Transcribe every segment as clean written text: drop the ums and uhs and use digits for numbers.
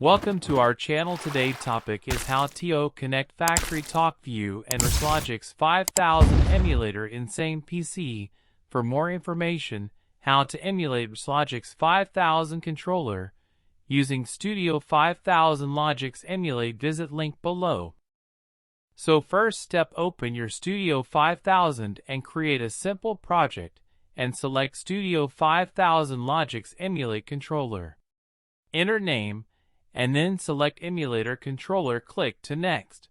Welcome to our channel. Today's topic is how to connect FactoryTalk View and Rslogix5000 emulator in same PC. For more information, how to emulate Rslogix5000 controller using Studio 5000 Logix emulate, visit link below. So first step, open your Studio 5000 and create a simple project and select Studio 5000 Logix emulate controller. Enter name and then select emulator controller, click to next.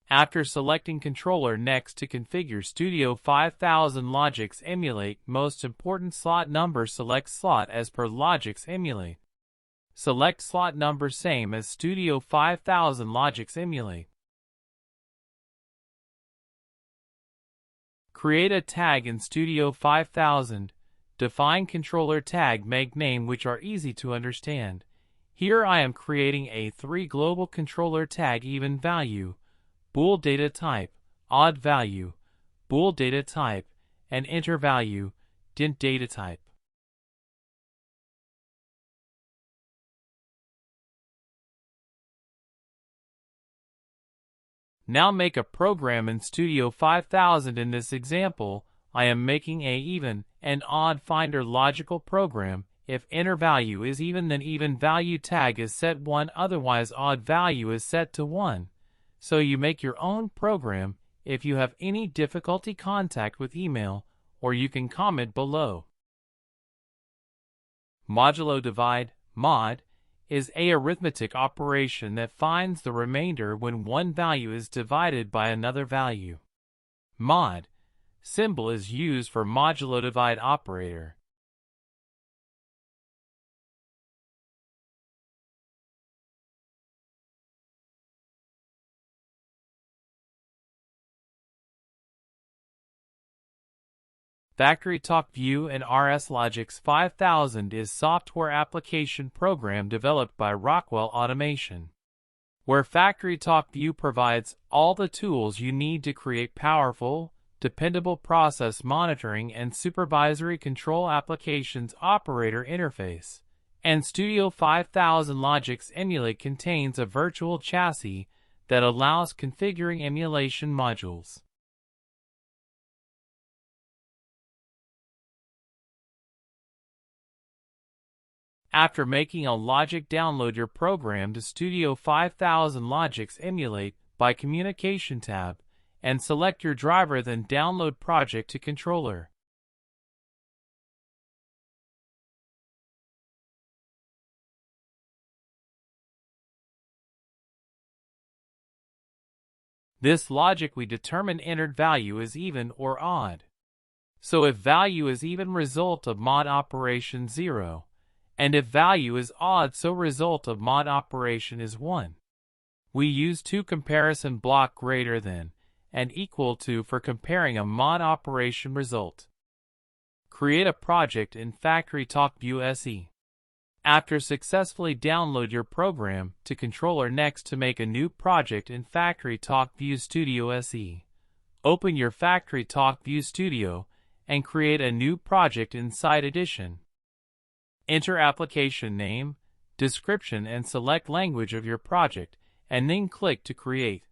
After selecting controller, next to configure Studio 5000 Logix emulate, most important slot number, select slot as per Logix emulate. Select slot number same as Studio 5000 Logix emulate. Create a tag in Studio 5000. Define controller tag, make name which are easy to understand. Here I am creating a 3 global controller tag: even value, bool data type, odd value, bool data type, and enter value, dint data type. Now make a program in Studio 5000. In this example, I am making a even and odd finder logical program. If enter value is even, then even value tag is set 1, otherwise odd value is set to 1. So you make your own program. If you have any difficulty, contact with email, or you can comment below. Modulo divide, mod, is a arithmetic operation that finds the remainder when one value is divided by another value. Mod symbol is used for modulo divide operator. FactoryTalk View and Rslogix5000 is software application program developed by Rockwell Automation, where FactoryTalk View provides all the tools you need to create powerful, dependable process monitoring and supervisory control applications. Operator interface and Studio 5000 Logix emulate contains a virtual chassis that allows configuring emulation modules. After making a logic, download your program to Studio 5000 Logix emulate by Communication tab and select your driver, then download project to controller. This logic we determine entered value is even or odd. So if value is even, result of mod operation 0. And if value is odd, so result of mod operation is 1. We use two comparison block greater than and equal to for comparing a mod operation result. Create a project in FactoryTalk View SE. After successfully download your program to controller, next to make a new project in FactoryTalk View Studio SE. Open your FactoryTalk View Studio and create a new project inside Edition. Enter application name, description, and select language of your project, and then click to create.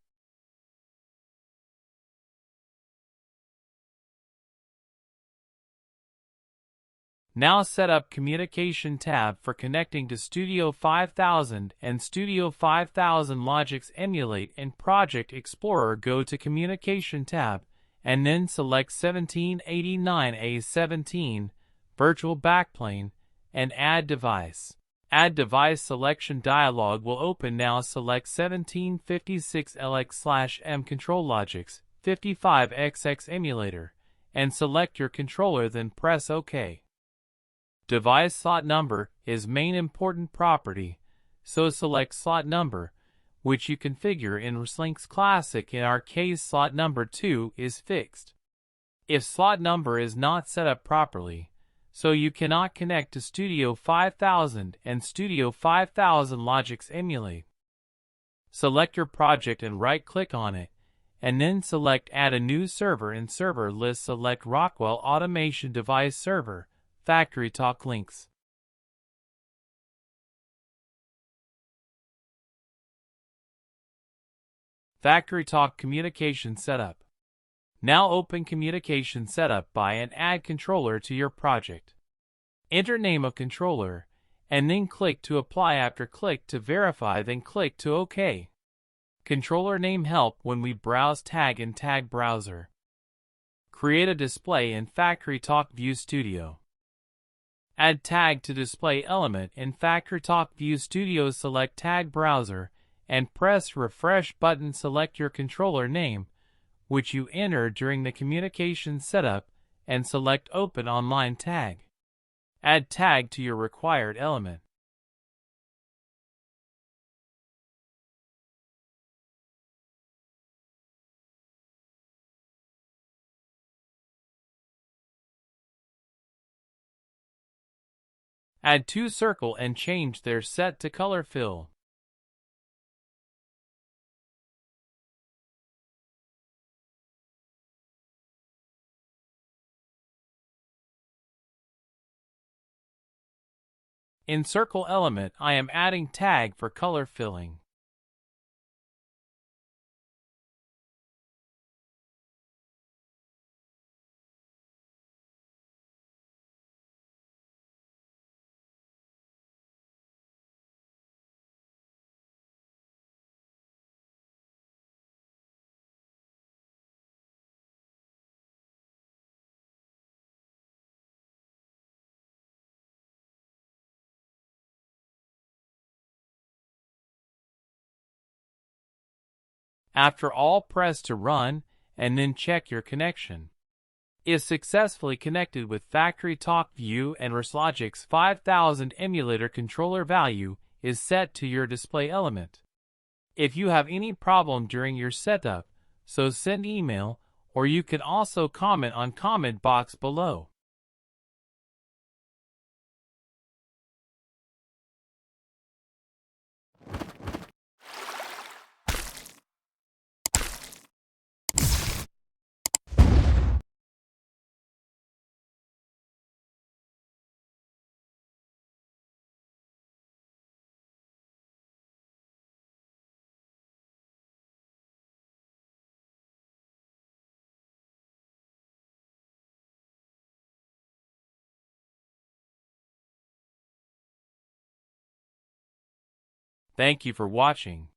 Now set up Communication tab for connecting to Studio 5000 and Studio 5000 Logix emulate. In Project Explorer, go to Communication tab and then select 1789A17 Virtual Backplane and Add Device. Add Device selection dialog will open. Now select 1756LX/M Control Logix 55XX emulator and select your controller, then press OK. Device slot number is main important property, so select slot number, which you configure in Rslogix Classic. In our case, slot number 2 is fixed. If slot number is not set up properly, so you cannot connect to Studio 5000 and Studio 5000 Logix emulate. Select your project and right-click on it, and then select Add a new server. In server list, select Rockwell Automation Device Server, FactoryTalk links. FactoryTalk Communication Setup. Now open Communication Setup by and add controller to your project. Enter name of controller, and then click to apply. After click to verify, then click to OK. Controller name help when we browse tag in Tag Browser. Create a display in FactoryTalk View Studio. Add tag to display element in FactoryTalk View Studio. Select Tag Browser and press refresh button. Select your controller name, which you enter during the communication setup, and select Open Online Tag. Add tag to your required element. Add 2 circle and change their set to color fill. In circle element, I am adding tag for color filling. After all, press to run, and then check your connection. Is successfully connected with FactoryTalk View, and Rslogix5000 emulator controller value is set to your display element. If you have any problem during your setup, so send email, or you can also comment on comment box below. Thank you for watching.